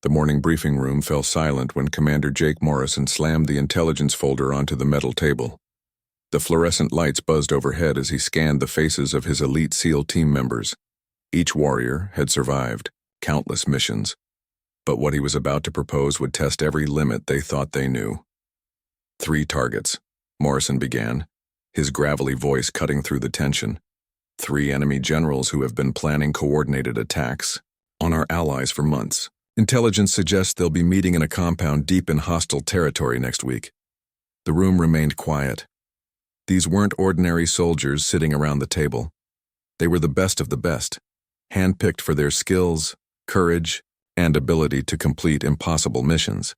The morning briefing room fell silent when Commander Jake Morrison slammed the intelligence folder onto the metal table. The fluorescent lights buzzed overhead as he scanned the faces of his elite SEAL team members. Each warrior had survived countless missions, but what he was about to propose would test every limit they thought they knew. 3 targets, Morrison began, his gravelly voice cutting through the tension. 3 enemy generals who have been planning coordinated attacks on our allies for months. Intelligence suggests they'll be meeting in a compound deep in hostile territory next week. The room remained quiet. These weren't ordinary soldiers sitting around the table. They were the best of the best, handpicked for their skills, courage, and ability to complete impossible missions.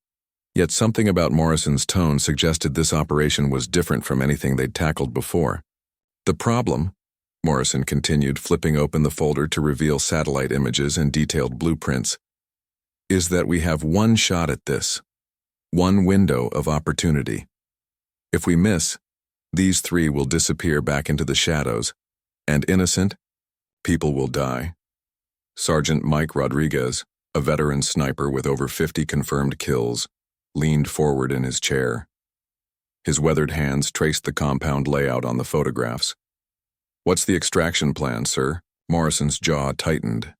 Yet something about Morrison's tone suggested this operation was different from anything they'd tackled before. The problem, Morrison continued, flipping open the folder to reveal satellite images and detailed blueprints, is that we have one shot at this, one window of opportunity. If we miss, these 3 will disappear back into the shadows, and innocent people will die. Sergeant Mike Rodriguez, a veteran sniper with over 50 confirmed kills, leaned forward in his chair. His weathered hands traced the compound layout on the photographs. "What's the extraction plan, sir?" Morrison's jaw tightened.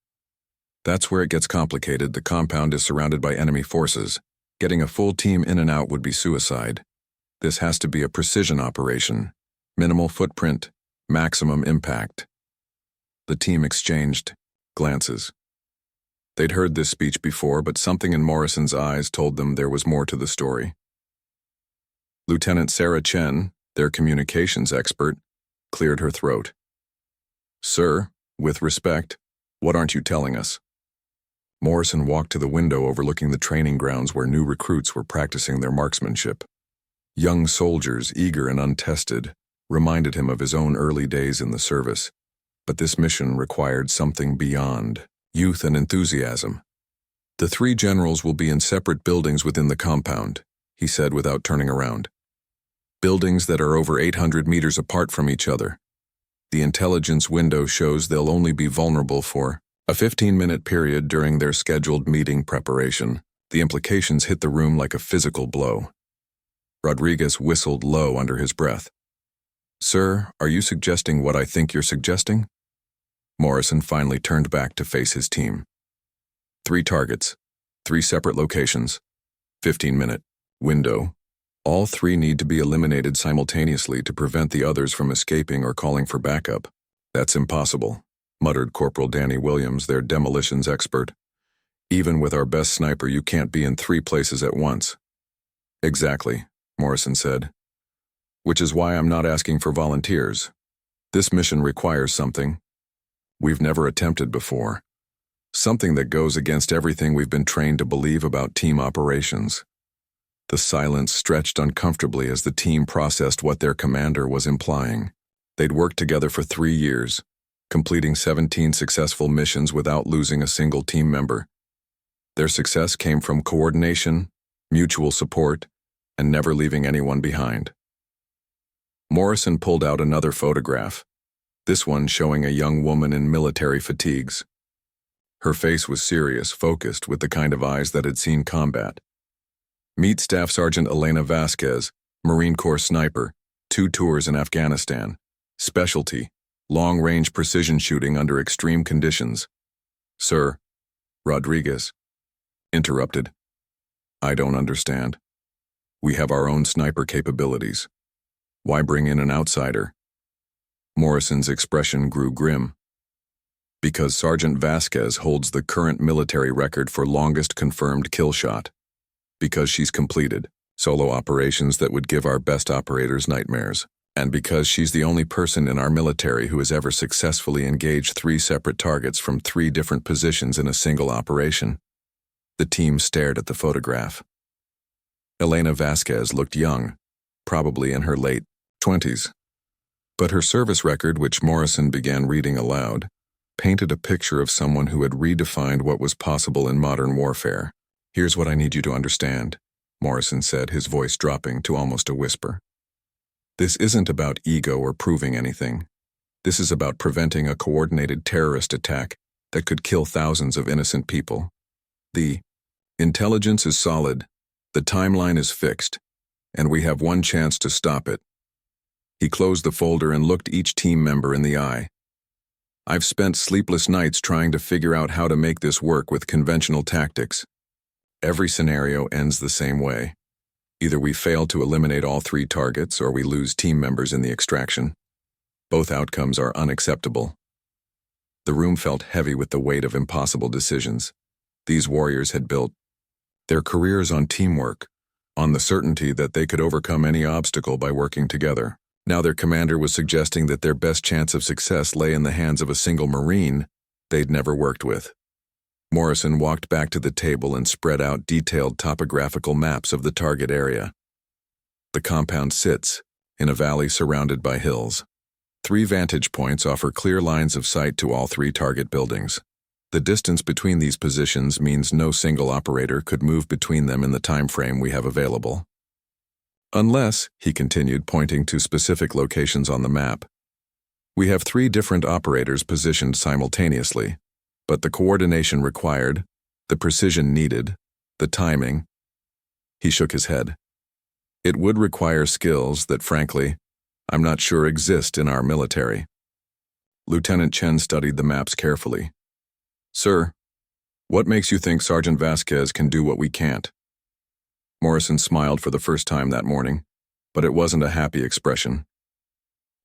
"That's where it gets complicated. The compound is surrounded by enemy forces. Getting a full team in and out would be suicide. This has to be a precision operation. Minimal footprint, maximum impact." The team exchanged glances. They'd heard this speech before, but something in Morrison's eyes told them there was more to the story. Lieutenant Sarah Chen, their communications expert, cleared her throat. "Sir, with respect, what aren't you telling us?" Morrison walked to the window overlooking the training grounds where new recruits were practicing their marksmanship. Young soldiers, eager and untested, reminded him of his own early days in the service. But this mission required something beyond youth and enthusiasm. "The 3 generals will be in separate buildings within the compound," he said without turning around. "Buildings that are over 800 meters apart from each other. The intelligence window shows they'll only be vulnerable for a 15-minute period during their scheduled meeting preparation." The implications hit the room like a physical blow. Rodriguez whistled low under his breath. "Sir, are you suggesting what I think you're suggesting?" Morrison finally turned back to face his team. 3 targets, 3 separate locations, 15-minute window. All 3 need to be eliminated simultaneously to prevent the others from escaping or calling for backup. "That's impossible," muttered Corporal Danny Williams, their demolitions expert. "Even with our best sniper, you can't be in 3 places at once." "Exactly," Morrison said. "Which is why I'm not asking for volunteers. This mission requires something we've never attempted before. Something that goes against everything we've been trained to believe about team operations." The silence stretched uncomfortably as the team processed what their commander was implying. They'd worked together for 3 years, completing 17 successful missions without losing a single team member. Their success came from coordination, mutual support, and never leaving anyone behind. Morrison pulled out another photograph, this one showing a young woman in military fatigues. Her face was serious, focused, with the kind of eyes that had seen combat. "Meet Staff Sergeant Elena Vasquez, Marine Corps sniper, 2 tours in Afghanistan. Specialty, long-range precision shooting under extreme conditions." "Sir," Rodriguez interrupted. "I don't understand. We have our own sniper capabilities. Why bring in an outsider?" Morrison's expression grew grim. "Because Sergeant Vasquez holds the current military record for longest confirmed kill shot. Because she's completed solo operations that would give our best operators nightmares. And because she's the only person in our military who has ever successfully engaged 3 separate targets from 3 different positions in a single operation." The team stared at the photograph. Elena Vasquez looked young, probably in her late 20s. But her service record, which Morrison began reading aloud, painted a picture of someone who had redefined what was possible in modern warfare. "Here's what I need you to understand," Morrison said, his voice dropping to almost a whisper. "This isn't about ego or proving anything. This is about preventing a coordinated terrorist attack that could kill thousands of innocent people. The Intelligence is solid, the timeline is fixed, and we have one chance to stop it. He closed the folder and looked each team member in the eye. I've spent sleepless nights trying to figure out how to make this work with conventional tactics. Every scenario ends the same way. Either we fail to eliminate all 3 targets or we lose team members in the extraction. Both outcomes are unacceptable. The room felt heavy with the weight of impossible decisions. These warriors had built their careers on teamwork, on the certainty that they could overcome any obstacle by working together. Now their commander was suggesting that their best chance of success lay in the hands of a single Marine they'd never worked with. Morrison walked back to the table and spread out detailed topographical maps of the target area. The compound sits in a valley surrounded by hills. 3 vantage points offer clear lines of sight to all 3 target buildings. The distance between these positions means no single operator could move between them in the time frame we have available. Unless, he continued, pointing to specific locations on the map, we have 3 different operators positioned simultaneously, but the coordination required, the precision needed, the timing. He shook his head. It would require skills that, frankly, I'm not sure exist in our military. Lieutenant Chen studied the maps carefully. Sir, what makes you think Sergeant Vasquez can do what we can't? Morrison smiled for the first time that morning, but it wasn't a happy expression.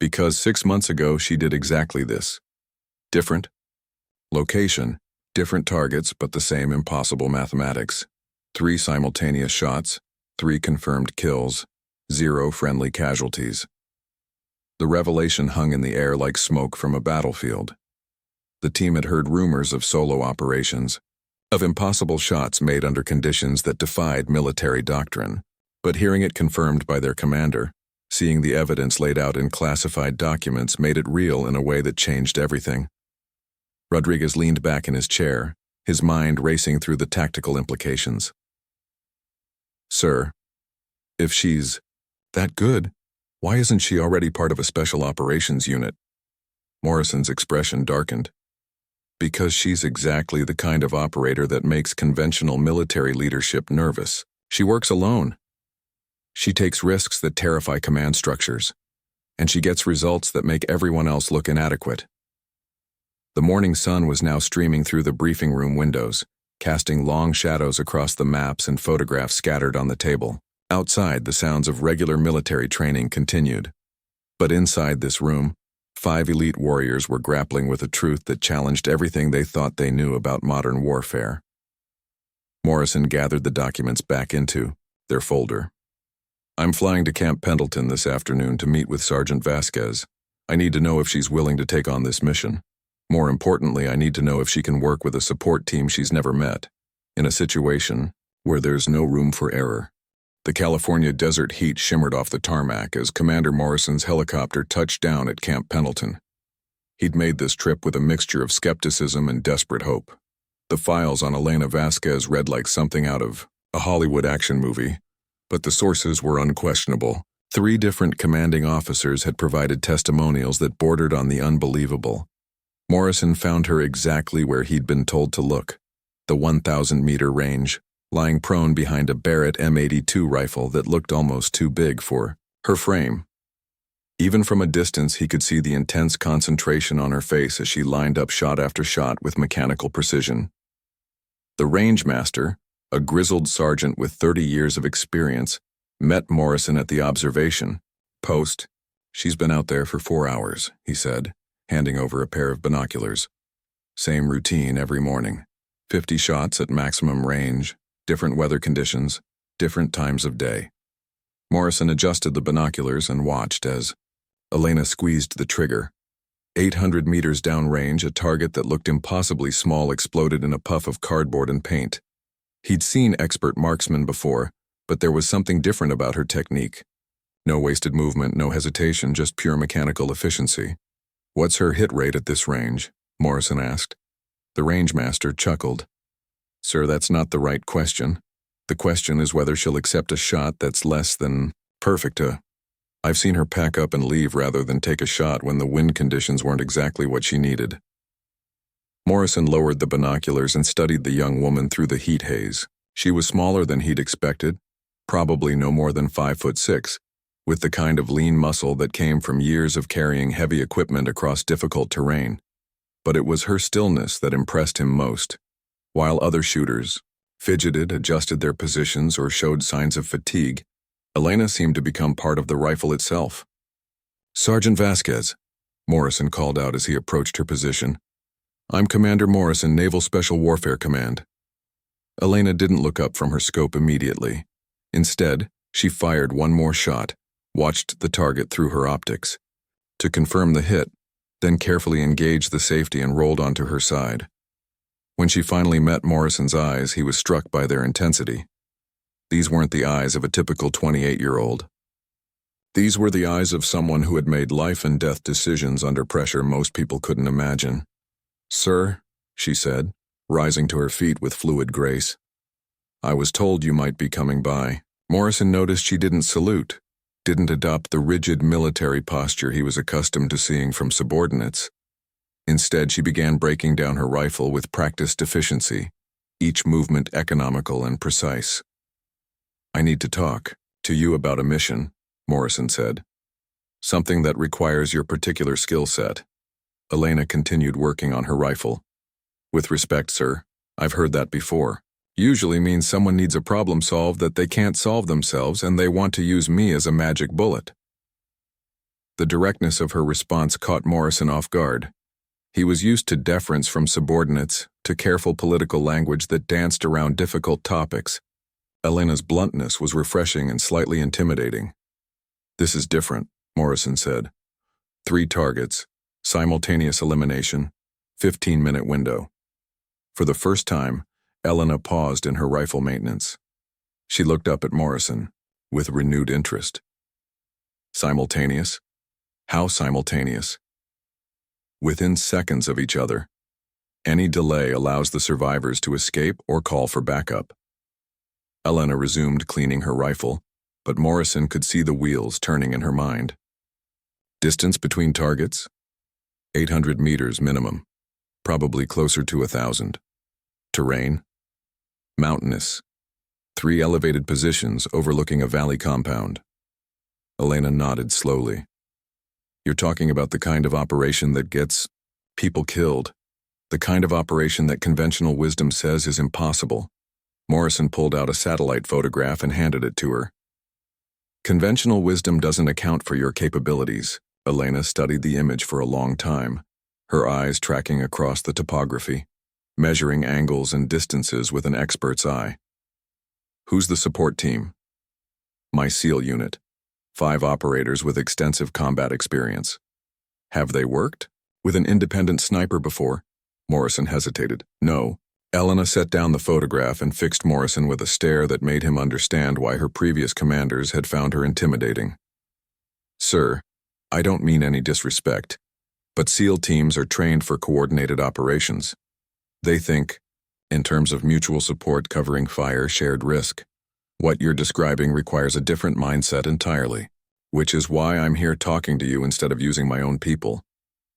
Because 6 months ago she did exactly this. Different location, different targets, but the same impossible mathematics. 3 simultaneous shots, 3 confirmed kills, 0 friendly casualties. The revelation hung in the air like smoke from a battlefield. The team had heard rumors of solo operations, of impossible shots made under conditions that defied military doctrine, but hearing it confirmed by their commander, seeing the evidence laid out in classified documents made it real in a way that changed everything. Rodriguez leaned back in his chair, his mind racing through the tactical implications. Sir, if she's that good, why isn't she already part of a special operations unit? Morrison's expression darkened. Because she's exactly the kind of operator that makes conventional military leadership nervous. She works alone. She takes risks that terrify command structures, and she gets results that make everyone else look inadequate. The morning sun was now streaming through the briefing room windows, casting long shadows across the maps and photographs scattered on the table. Outside, the sounds of regular military training continued. But inside this room, 5 elite warriors were grappling with a truth that challenged everything they thought they knew about modern warfare. Morrison gathered the documents back into their folder. I'm flying to Camp Pendleton this afternoon to meet with Sergeant Vasquez. I need to know if she's willing to take on this mission. More importantly, I need to know if she can work with a support team she's never met, in a situation where there's no room for error. The California desert heat shimmered off the tarmac as Commander Morrison's helicopter touched down at Camp Pendleton. He'd made this trip with a mixture of skepticism and desperate hope. The files on Elena Vasquez read like something out of a Hollywood action movie, but the sources were unquestionable. 3 different commanding officers had provided testimonials that bordered on the unbelievable. Morrison found her exactly where he'd been told to look, the 1,000-meter range, lying prone behind a Barrett M82 rifle that looked almost too big for her frame. Even from a distance, he could see the intense concentration on her face as she lined up shot after shot with mechanical precision. The range master, a grizzled sergeant with 30 years of experience, met Morrison at the observation post. She's been out there for 4 hours, he said, handing over a pair of binoculars. Same routine every morning. 50 shots at maximum range, different weather conditions, different times of day. Morrison adjusted the binoculars and watched as Elena squeezed the trigger. 800 meters downrange, a target that looked impossibly small exploded in a puff of cardboard and paint. He'd seen expert marksmen before, but there was something different about her technique. No wasted movement, no hesitation, just pure mechanical efficiency. What's her hit rate at this range? Morrison asked. The rangemaster chuckled. Sir, that's not the right question. The question is whether she'll accept a shot that's less than perfect. I've seen her pack up and leave rather than take a shot when the wind conditions weren't exactly what she needed. Morrison lowered the binoculars and studied the young woman through the heat haze. She was smaller than he'd expected, probably no more than 5'6", with the kind of lean muscle that came from years of carrying heavy equipment across difficult terrain. But it was her stillness that impressed him most. While other shooters fidgeted, adjusted their positions, or showed signs of fatigue, Elena seemed to become part of the rifle itself. "Sergeant Vasquez," Morrison called out as he approached her position. "I'm Commander Morrison, Naval Special Warfare Command." Elena didn't look up from her scope immediately. Instead, she fired one more shot, watched the target through her optics, to confirm the hit, then carefully engaged the safety and rolled onto her side. When she finally met Morrison's eyes, he was struck by their intensity. These weren't the eyes of a typical 28-year-old. These were the eyes of someone who had made life-and-death decisions under pressure most people couldn't imagine. "Sir," she said, rising to her feet with fluid grace. "I was told you might be coming by." Morrison noticed she didn't salute, didn't adopt the rigid military posture he was accustomed to seeing from subordinates. Instead, she began breaking down her rifle with practiced efficiency, each movement economical and precise. "I need to talk to you about a mission," Morrison said. "Something that requires your particular skill set." Elena continued working on her rifle. "With respect, sir, I've heard that before. Usually means someone needs a problem solved that they can't solve themselves and they want to use me as a magic bullet." The directness of her response caught Morrison off guard. He was used to deference from subordinates, to careful political language that danced around difficult topics. Elena's bluntness was refreshing and slightly intimidating. "This is different," Morrison said. 3 targets, simultaneous elimination, 15-minute window." For the first time, Elena paused in her rifle maintenance. She looked up at Morrison, with renewed interest. "Simultaneous? How simultaneous?" "Within seconds of each other. Any delay allows the survivors to escape or call for backup." Elena resumed cleaning her rifle, but Morrison could see the wheels turning in her mind. "Distance between targets? 800 meters minimum, probably closer to 1,000. Terrain? Mountainous. 3 elevated positions overlooking a valley compound." Elena nodded slowly. "You're talking about the kind of operation that gets people killed. The kind of operation that conventional wisdom says is impossible." Morrison pulled out a satellite photograph and handed it to her. "Conventional wisdom doesn't account for your capabilities." Elena studied the image for a long time, her eyes tracking across the topography, measuring angles and distances with an expert's eye. "Who's the support team?" "My SEAL unit. 5 operators with extensive combat experience." "Have they worked with an independent sniper before?" Morrison hesitated. "No." Elena set down the photograph and fixed Morrison with a stare that made him understand why her previous commanders had found her intimidating. "Sir, I don't mean any disrespect, but SEAL teams are trained for coordinated operations. They think, in terms of mutual support covering fire, shared risk. What you're describing requires a different mindset entirely, which is why I'm here talking to you instead of using my own people."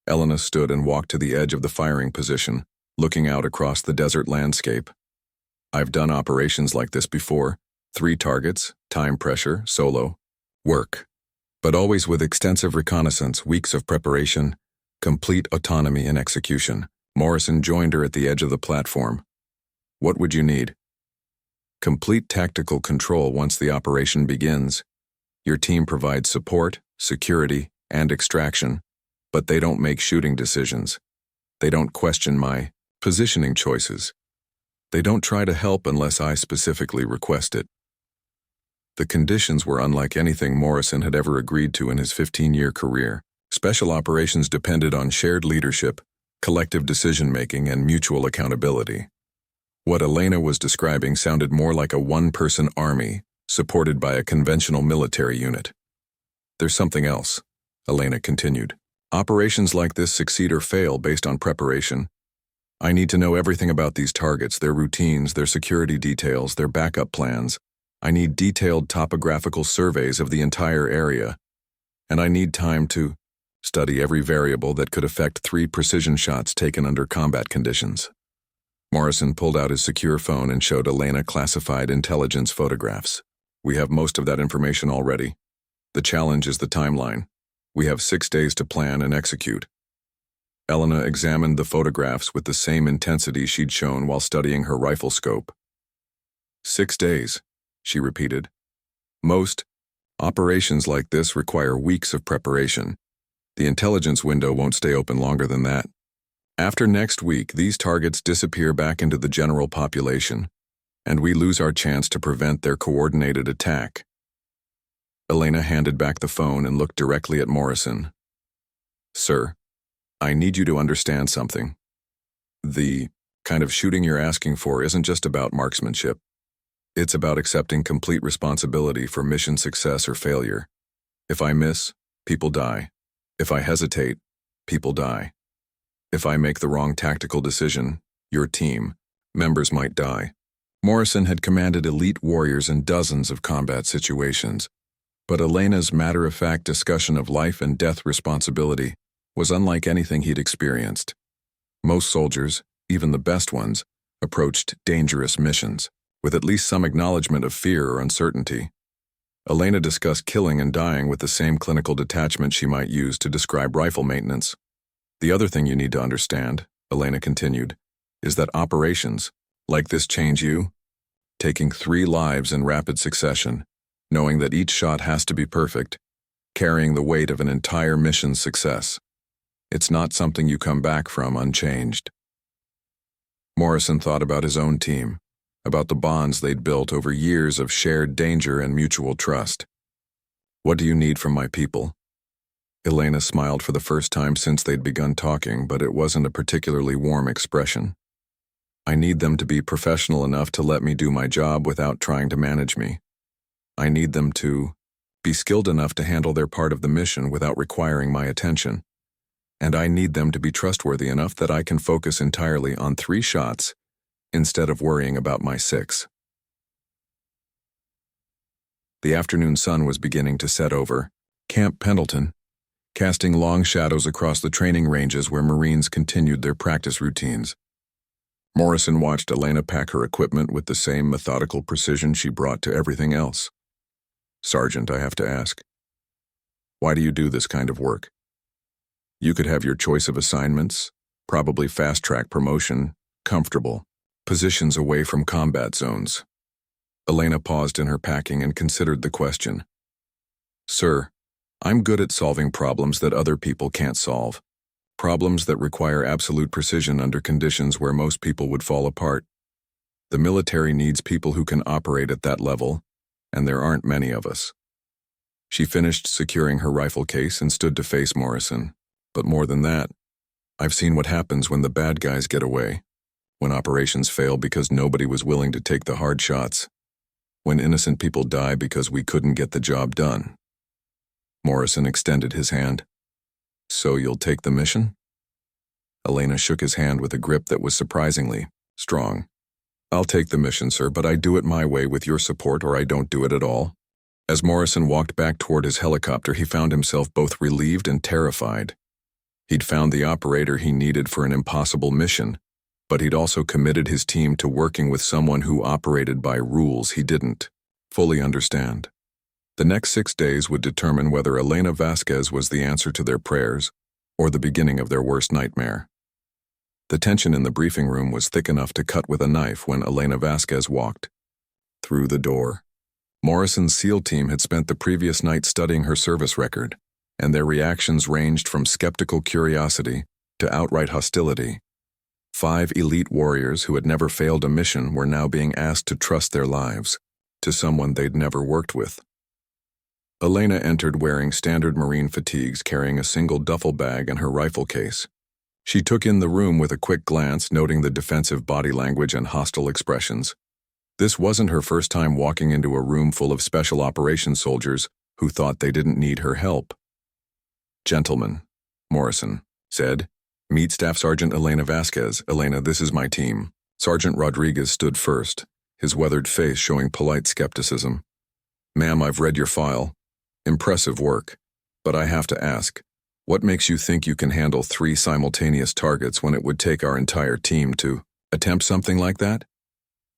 Elena stood and walked to the edge of the firing position, looking out across the desert landscape. "I've done operations like this before. 3 targets, time pressure, solo. Work. But always with extensive reconnaissance, weeks of preparation, complete autonomy in execution." Morrison joined her at the edge of the platform. "What would you need?" "Complete tactical control once the operation begins. Your team provides support, security, and extraction, but they don't make shooting decisions. They don't question my positioning choices. They don't try to help unless I specifically request it." The conditions were unlike anything Morrison had ever agreed to in his 15-year career. Special operations depended on shared leadership, collective decision-making, and mutual accountability. What Elena was describing sounded more like a one-person army, supported by a conventional military unit. "There's something else," Elena continued. "Operations like this succeed or fail based on preparation. I need to know everything about these targets, their routines, their security details, their backup plans. I need detailed topographical surveys of the entire area. And I need time to study every variable that could affect 3 precision shots taken under combat conditions." Morrison pulled out his secure phone and showed Elena classified intelligence photographs. We have most of that information already. The challenge is the timeline. We have 6 days to plan and execute. Elena examined the photographs with the same intensity she'd shown while studying her rifle scope. 6 days, she repeated. Most operations like this require weeks of preparation. The intelligence window won't stay open longer than that. After next week, these targets disappear back into the general population, and we lose our chance to prevent their coordinated attack. Elena handed back the phone and looked directly at Morrison. Sir, I need you to understand something. The kind of shooting you're asking for isn't just about marksmanship. It's about accepting complete responsibility for mission success or failure. If I miss, people die. If I hesitate, people die. If I make the wrong tactical decision, your team, members might die. Morrison had commanded elite warriors in dozens of combat situations, but Elena's matter-of-fact discussion of life and death responsibility was unlike anything he'd experienced. Most soldiers, even the best ones, approached dangerous missions with at least some acknowledgement of fear or uncertainty. Elena discussed killing and dying with the same clinical detachment she might use to describe rifle maintenance. The other thing you need to understand, Elena continued, is that operations like this change you. Taking 3 lives in rapid succession, knowing that each shot has to be perfect, carrying the weight of an entire mission's success. It's not something you come back from unchanged. Morrison thought about his own team, about the bonds they'd built over years of shared danger and mutual trust. What do you need from my people? Elena smiled for the first time since they'd begun talking, but it wasn't a particularly warm expression. I need them to be professional enough to let me do my job without trying to manage me. I need them to be skilled enough to handle their part of the mission without requiring my attention. And I need them to be trustworthy enough that I can focus entirely on 3 shots instead of worrying about my 6. The afternoon sun was beginning to set over Camp Pendleton, casting long shadows across the training ranges where Marines continued their practice routines. Morrison watched Elena pack her equipment with the same methodical precision she brought to everything else. Sergeant, I have to ask, why do you do this kind of work? You could have your choice of assignments, probably fast-track promotion, comfortable, positions away from combat zones. Elena paused in her packing and considered the question. Sir, I'm good at solving problems that other people can't solve. Problems that require absolute precision under conditions where most people would fall apart. The military needs people who can operate at that level, and there aren't many of us. She finished securing her rifle case and stood to face Morrison. But more than that, I've seen what happens when the bad guys get away, when operations fail because nobody was willing to take the hard shots, when innocent people die because we couldn't get the job done. Morrison extended his hand. So you'll take the mission? Elena shook his hand with a grip that was surprisingly strong. I'll take the mission, sir, but I do it my way with your support or I don't do it at all. As Morrison walked back toward his helicopter, he found himself both relieved and terrified. He'd found the operator he needed for an impossible mission, but he'd also committed his team to working with someone who operated by rules he didn't fully understand. The next 6 days would determine whether Elena Vasquez was the answer to their prayers or the beginning of their worst nightmare. The tension in the briefing room was thick enough to cut with a knife when Elena Vasquez walked through the door. Morrison's SEAL team had spent the previous night studying her service record, and their reactions ranged from skeptical curiosity to outright hostility. 5 elite warriors who had never failed a mission were now being asked to trust their lives to someone they'd never worked with. Elena entered wearing standard Marine fatigues, carrying a single duffel bag and her rifle case. She took in the room with a quick glance, noting the defensive body language and hostile expressions. This wasn't her first time walking into a room full of special operations soldiers who thought they didn't need her help. Gentlemen, Morrison said, meet Staff Sergeant Elena Vasquez. Elena, this is my team. Sergeant Rodriguez stood first, his weathered face showing polite skepticism. Ma'am, I've read your file. Impressive work. But I have to ask, what makes you think you can handle 3 simultaneous targets when it would take our entire team to? Attempt something like that?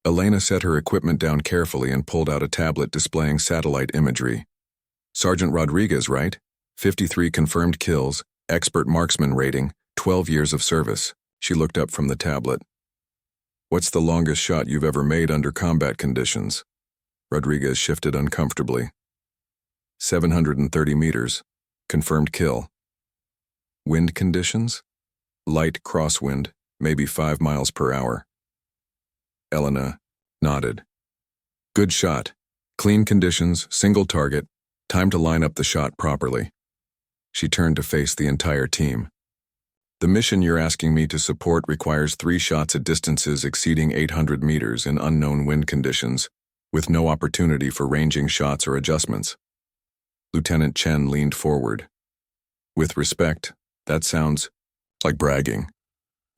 Elena set her equipment down carefully and pulled out a tablet displaying satellite imagery. Sergeant Rodriguez, right? 53 confirmed kills, expert marksman rating, 12 years of service. She looked up from the tablet. What's the longest shot you've ever made under combat conditions? Rodriguez shifted uncomfortably. 730 meters. Confirmed kill. Wind conditions? Light crosswind, maybe 5 miles per hour. Elena nodded. Good shot. Clean conditions, single target. Time to line up the shot properly. She turned to face the entire team. The mission you're asking me to support requires 3 shots at distances exceeding 800 meters in unknown wind conditions, with no opportunity for ranging shots or adjustments. Lieutenant Chen leaned forward. With respect, that sounds like bragging.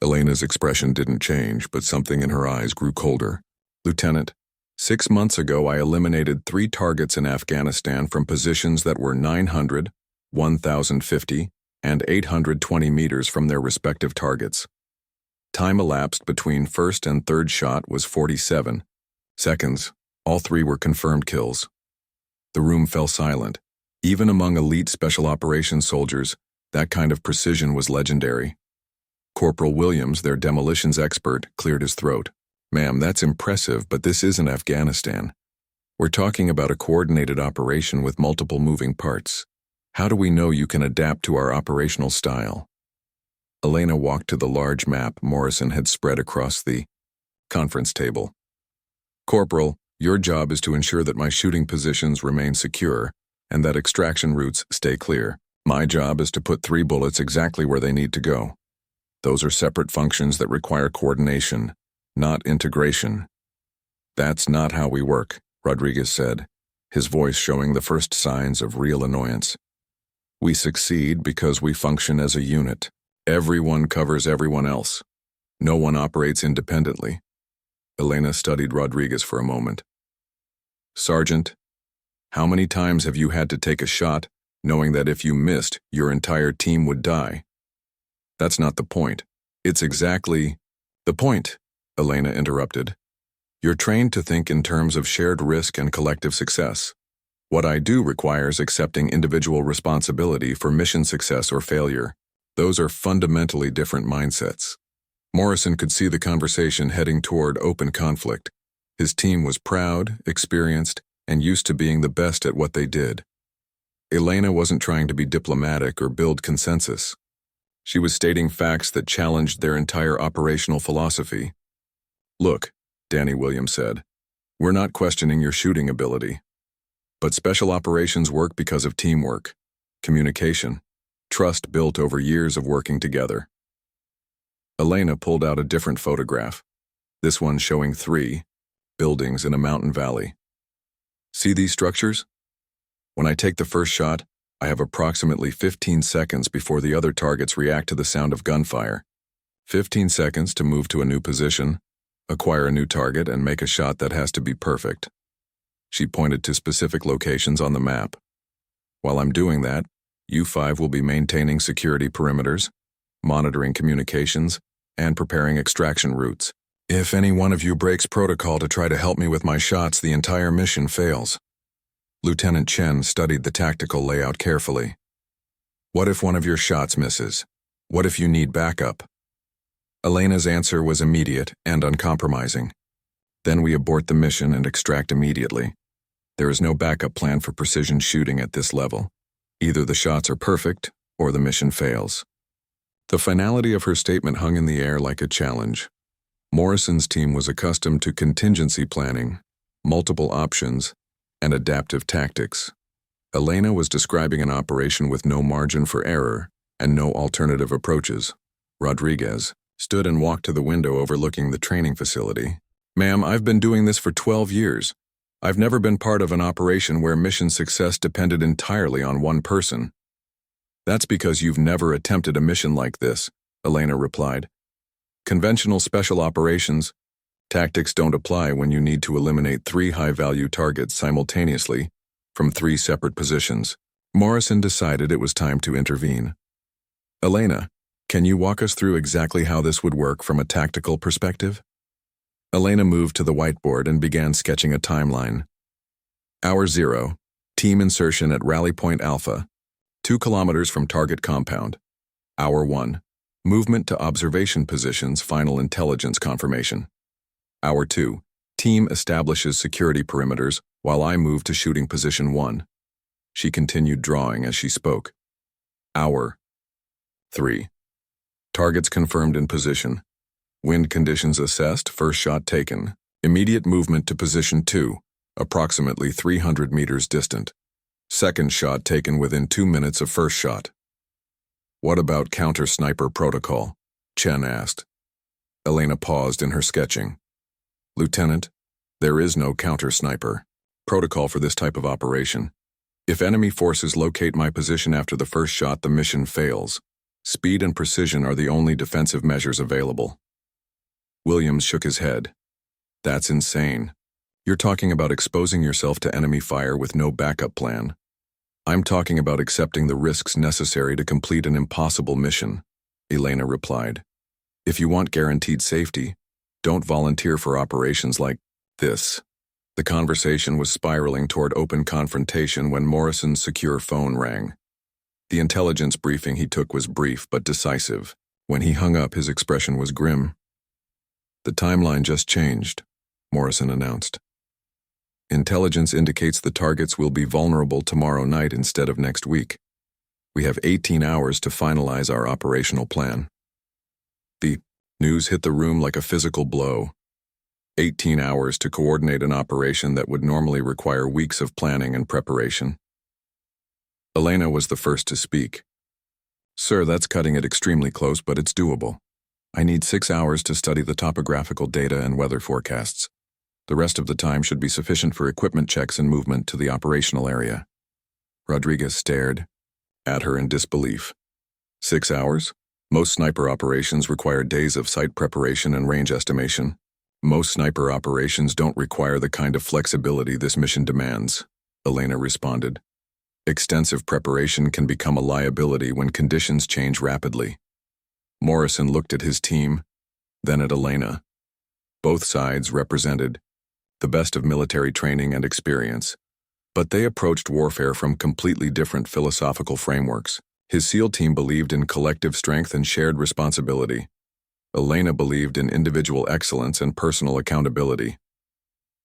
Elena's expression didn't change, but something in her eyes grew colder. Lieutenant, 6 months ago I eliminated 3 targets in Afghanistan from positions that were 900, 1,050, and 820 meters from their respective targets. Time elapsed between first and third shot was 47 seconds. All 3 were confirmed kills. The room fell silent. Even among elite special operations soldiers, that kind of precision was legendary. Corporal Williams, their demolitions expert, cleared his throat. Ma'am, that's impressive, but this isn't Afghanistan. We're talking about a coordinated operation with multiple moving parts. How do we know you can adapt to our operational style? Elena walked to the large map Morrison had spread across the conference table. Corporal, your job is to ensure that my shooting positions remain secure and that extraction routes stay clear. My job is to put 3 bullets exactly where they need to go. Those are separate functions that require coordination, not integration. That's not how we work, Rodriguez said, his voice showing the first signs of real annoyance. We succeed because we function as a unit. Everyone covers everyone else. No one operates independently. Elena studied Rodriguez for a moment. Sergeant, how many times have you had to take a shot, knowing that if you missed, your entire team would die? That's not the point. It's exactly the point, Elena interrupted. You're trained to think in terms of shared risk and collective success. What I do requires accepting individual responsibility for mission success or failure. Those are fundamentally different mindsets. Morrison could see the conversation heading toward open conflict. His team was proud, experienced, and used to being the best at what they did. Elena wasn't trying to be diplomatic or build consensus. She was stating facts that challenged their entire operational philosophy. Look, Danny Williams said, we're not questioning your shooting ability. But special operations work because of teamwork, communication, trust built over years of working together. Elena pulled out a different photograph, this one showing 3 buildings in a mountain valley. See these structures? When I take the first shot, I have approximately 15 seconds before the other targets react to the sound of gunfire. 15 seconds to move to a new position, acquire a new target, and make a shot that has to be perfect. She pointed to specific locations on the map. While I'm doing that, you 5 will be maintaining security perimeters, monitoring communications, and preparing extraction routes. If any one of you breaks protocol to try to help me with my shots, the entire mission fails. Lieutenant Chen studied the tactical layout carefully. What if one of your shots misses? What if you need backup? Elena's answer was immediate and uncompromising. Then we abort the mission and extract immediately. There is no backup plan for precision shooting at this level. Either the shots are perfect, or the mission fails. The finality of her statement hung in the air like a challenge. Morrison's team was accustomed to contingency planning, multiple options, and adaptive tactics. Elena was describing an operation with no margin for error and no alternative approaches. Rodriguez stood and walked to the window overlooking the training facility. Ma'am, I've been doing this for 12 years. I've never been part of an operation where mission success depended entirely on one person. That's because you've never attempted a mission like this, Elena replied. Conventional special operations tactics don't apply when you need to eliminate 3 high-value targets simultaneously from 3 separate positions. Morrison decided it was time to intervene. Elena, can you walk us through exactly how this would work from a tactical perspective? Elena moved to the whiteboard and began sketching a timeline. Hour 0, team insertion at Rally Point Alpha, 2 kilometers from target compound. Hour 1, movement to observation positions, final intelligence confirmation. Hour 2, team establishes security perimeters while I move to shooting position 1. She continued drawing as she spoke. Hour 3, targets confirmed in position. Wind conditions assessed, first shot taken. Immediate movement to position 2, approximately 300 meters distant. Second shot taken within 2 minutes of first shot. What about counter-sniper protocol? Chen asked. Elena paused in her sketching. Lieutenant, there is no counter-sniper protocol for this type of operation. If enemy forces locate my position after the first shot, the mission fails. Speed and precision are the only defensive measures available. Williams shook his head. That's insane. You're talking about exposing yourself to enemy fire with no backup plan. I'm talking about accepting the risks necessary to complete an impossible mission, Elena replied. If you want guaranteed safety, don't volunteer for operations like this. The conversation was spiraling toward open confrontation when Morrison's secure phone rang. The intelligence briefing he took was brief but decisive. When he hung up, his expression was grim. The timeline just changed, Morrison announced. Intelligence indicates the targets will be vulnerable tomorrow night instead of next week. We have 18 hours to finalize our operational plan. The news hit the room like a physical blow. 18 hours to coordinate an operation that would normally require weeks of planning and preparation. Elena was the first to speak. Sir, that's cutting it extremely close, but it's doable. I need 6 hours to study the topographical data and weather forecasts. The rest of the time should be sufficient for equipment checks and movement to the operational area. Rodriguez stared at her in disbelief. 6 hours? Most sniper operations require days of site preparation and range estimation. Most sniper operations don't require the kind of flexibility this mission demands, Elena responded. Extensive preparation can become a liability when conditions change rapidly. Morrison looked at his team, then at Elena. Both sides represented the best of military training and experience, but they approached warfare from completely different philosophical frameworks. His SEAL team believed in collective strength and shared responsibility. Elena believed in individual excellence and personal accountability.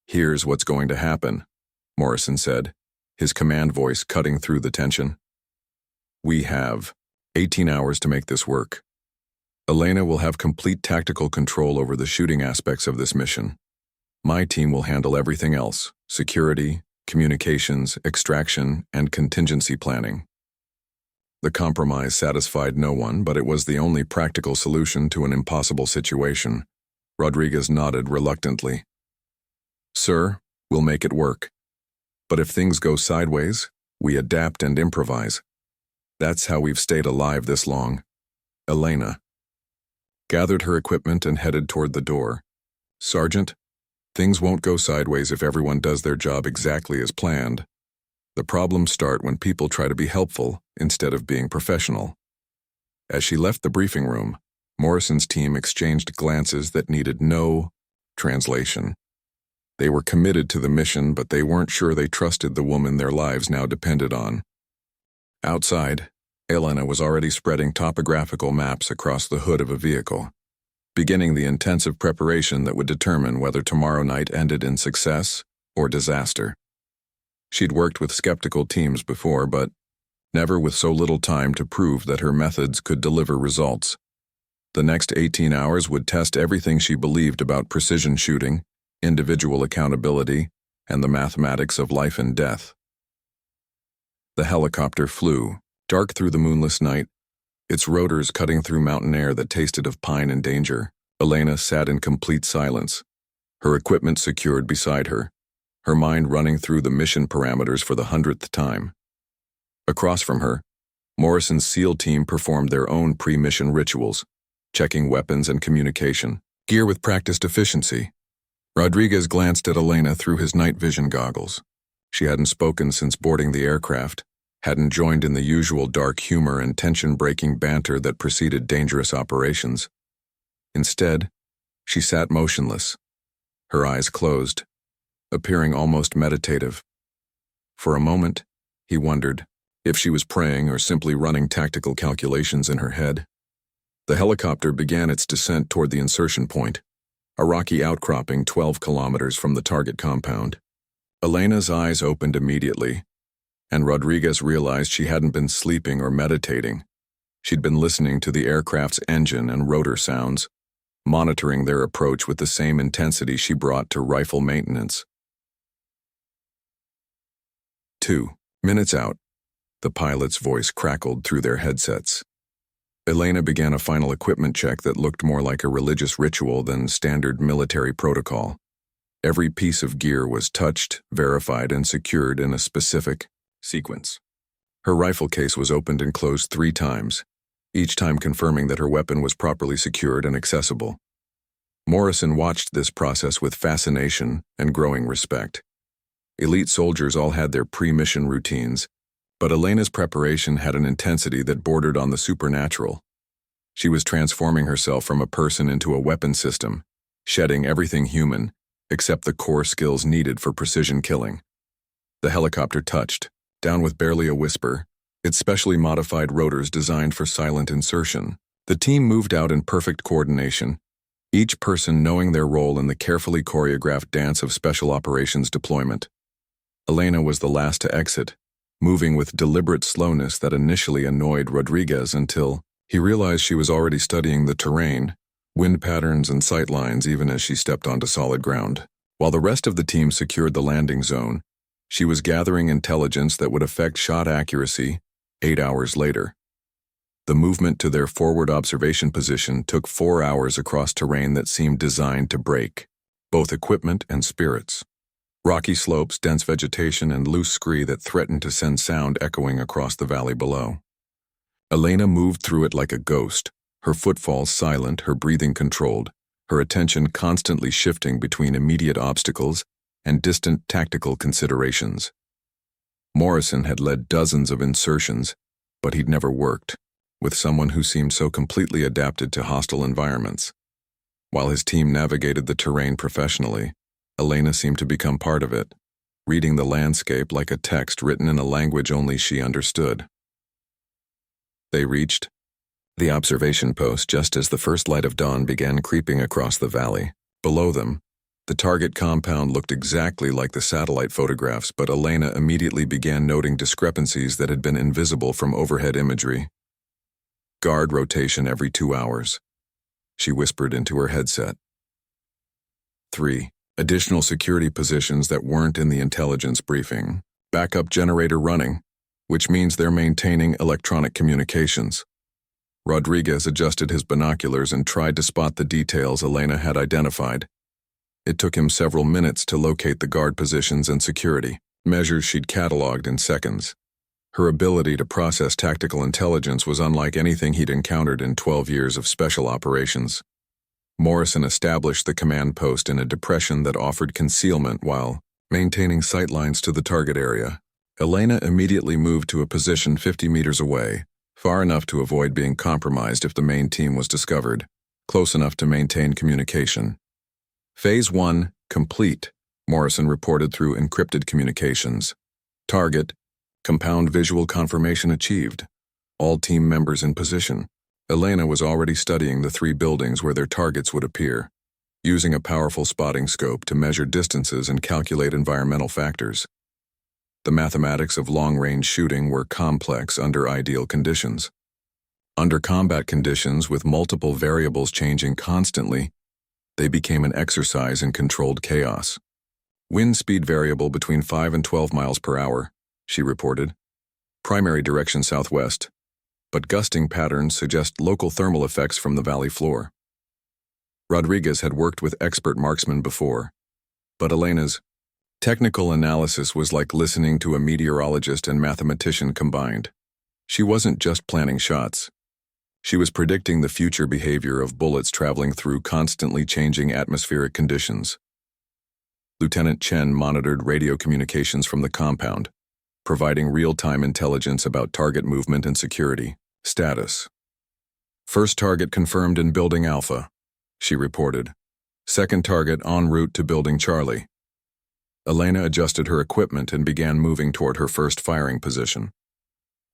Here's what's going to happen, Morrison said, his command voice cutting through the tension. We have 18 hours to make this work. Elena will have complete tactical control over the shooting aspects of this mission. My team will handle everything else: security, communications, extraction, and contingency planning. The compromise satisfied no one, but it was the only practical solution to an impossible situation. Rodriguez nodded reluctantly. Sir, we'll make it work. But if things go sideways, we adapt and improvise. That's how we've stayed alive this long. Elena gathered her equipment and headed toward the door. Sergeant, things won't go sideways if everyone does their job exactly as planned. The problems start when people try to be helpful instead of being professional. As she left the briefing room, Morrison's team exchanged glances that needed no translation. They were committed to the mission, but they weren't sure they trusted the woman their lives now depended on. Outside, Elena was already spreading topographical maps across the hood of a vehicle, beginning the intensive preparation that would determine whether tomorrow night ended in success or disaster. She'd worked with skeptical teams before, but never with so little time to prove that her methods could deliver results. The next 18 hours would test everything she believed about precision shooting, individual accountability, and the mathematics of life and death. The helicopter flew, dark through the moonless night, its rotors cutting through mountain air that tasted of pine and danger. Elena sat in complete silence, her equipment secured beside her, her mind running through the mission parameters for the 100th time. Across from her, Morrison's SEAL team performed their own pre-mission rituals, checking weapons and communication gear with practiced efficiency. Rodriguez glanced at Elena through his night vision goggles. She hadn't spoken since boarding the aircraft, hadn't joined in the usual dark humor and tension-breaking banter that preceded dangerous operations. Instead, she sat motionless, her eyes closed, appearing almost meditative. For a moment, he wondered if she was praying or simply running tactical calculations in her head. The helicopter began its descent toward the insertion point, a rocky outcropping 12 kilometers from the target compound. Elena's eyes opened immediately, and Rodriguez realized she hadn't been sleeping or meditating. She'd been listening to the aircraft's engine and rotor sounds, monitoring their approach with the same intensity she brought to rifle maintenance. 2 minutes out, the pilot's voice crackled through their headsets. Elena began a final equipment check that looked more like a religious ritual than standard military protocol. Every piece of gear was touched, verified, and secured in a specific sequence. Her rifle case was opened and closed 3 times, each time confirming that her weapon was properly secured and accessible. Morrison watched this process with fascination and growing respect. Elite soldiers all had their pre-mission routines, but Elena's preparation had an intensity that bordered on the supernatural. She was transforming herself from a person into a weapon system, shedding everything human, except the core skills needed for precision killing. The helicopter touched, down with barely a whisper, its specially modified rotors designed for silent insertion. The team moved out in perfect coordination, each person knowing their role in the carefully choreographed dance of special operations deployment. Elena was the last to exit, moving with deliberate slowness that initially annoyed Rodriguez until he realized she was already studying the terrain, wind patterns and sight lines even as she stepped onto solid ground. While the rest of the team secured the landing zone, she was gathering intelligence that would affect shot accuracy 8 hours later. The movement to their forward observation position took 4 hours across terrain that seemed designed to break both equipment and spirits. Rocky slopes, dense vegetation, and loose scree that threatened to send sound echoing across the valley below. Elena moved through it like a ghost, her footfalls silent, her breathing controlled, her attention constantly shifting between immediate obstacles and distant tactical considerations. Morrison had led dozens of insertions, but he'd never worked with someone who seemed so completely adapted to hostile environments. While his team navigated the terrain professionally, Elena seemed to become part of it, reading the landscape like a text written in a language only she understood. They reached the observation post just as the first light of dawn began creeping across the valley. Below them, the target compound looked exactly like the satellite photographs, but Elena immediately began noting discrepancies that had been invisible from overhead imagery. Guard rotation every 2 hours, she whispered into her headset. 3 additional security positions that weren't in the intelligence briefing. Backup generator running, which means they're maintaining electronic communications. Rodriguez adjusted his binoculars and tried to spot the details Elena had identified. It took him several minutes to locate the guard positions and security, measures she'd cataloged in seconds. Her ability to process tactical intelligence was unlike anything he'd encountered in 12 years of special operations. Morrison established the command post in a depression that offered concealment while maintaining sight lines to the target area. Elena immediately moved to a position 50 meters away, far enough to avoid being compromised if the main team was discovered, close enough to maintain communication. Phase 1, complete, Morrison reported through encrypted communications. Target, compound visual confirmation achieved. All team members in position. Elena was already studying the 3 buildings where their targets would appear, using a powerful spotting scope to measure distances and calculate environmental factors. The mathematics of long-range shooting were complex under ideal conditions. Under combat conditions with multiple variables changing constantly, they became an exercise in controlled chaos. Wind speed variable between 5 and 12 miles per hour, she reported. Primary direction southwest, but gusting patterns suggest local thermal effects from the valley floor. Rodriguez had worked with expert marksmen before, but Elena's technical analysis was like listening to a meteorologist and mathematician combined. She wasn't just planning shots. She was predicting the future behavior of bullets traveling through constantly changing atmospheric conditions. Lieutenant Chen monitored radio communications from the compound, providing real-time intelligence about target movement and security. Status. First target confirmed in Building Alpha, she reported. Second target en route to Building Charlie. Elena adjusted her equipment and began moving toward her first firing position.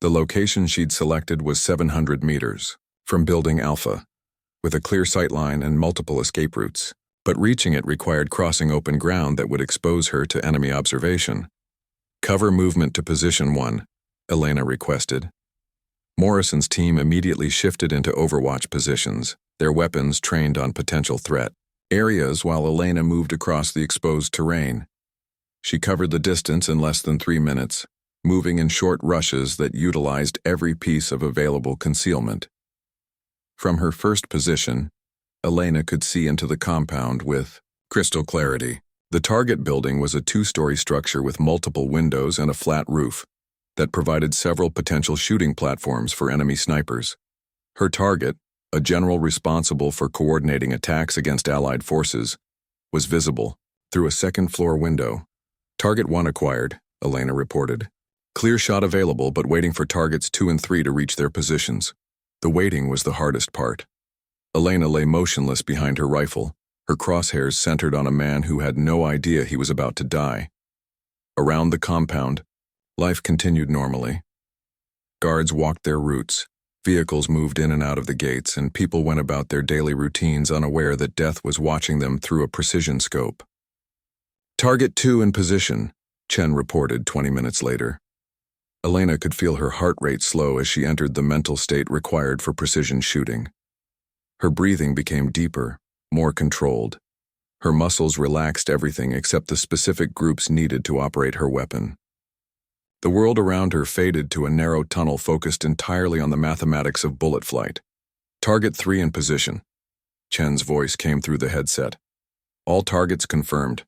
The location she'd selected was 700 meters from Building Alpha, with a clear sightline and multiple escape routes, but reaching it required crossing open ground that would expose her to enemy observation. Cover movement to Position 1, Elena requested. Morrison's team immediately shifted into overwatch positions, their weapons trained on potential threat areas while Elena moved across the exposed terrain. She covered the distance in less than 3 minutes, moving in short rushes that utilized every piece of available concealment. From her first position, Elena could see into the compound with crystal clarity. The target building was a 2-story structure with multiple windows and a flat roof that provided several potential shooting platforms for enemy snipers. Her target, a general responsible for coordinating attacks against Allied forces, was visible through a second-floor window. Target 1 acquired, Elena reported. Clear shot available, but waiting for targets 2 and 3 to reach their positions. The waiting was the hardest part. Elena lay motionless behind her rifle, her crosshairs centered on a man who had no idea he was about to die. Around the compound, life continued normally. Guards walked their routes, vehicles moved in and out of the gates, and people went about their daily routines unaware that death was watching them through a precision scope. Target 2 in position, Chen reported 20 minutes later. Elena could feel her heart rate slow as she entered the mental state required for precision shooting. Her breathing became deeper, more controlled. Her muscles relaxed everything except the specific groups needed to operate her weapon. The world around her faded to a narrow tunnel focused entirely on the mathematics of bullet flight. Target 3 in position. Chen's voice came through the headset. All targets confirmed.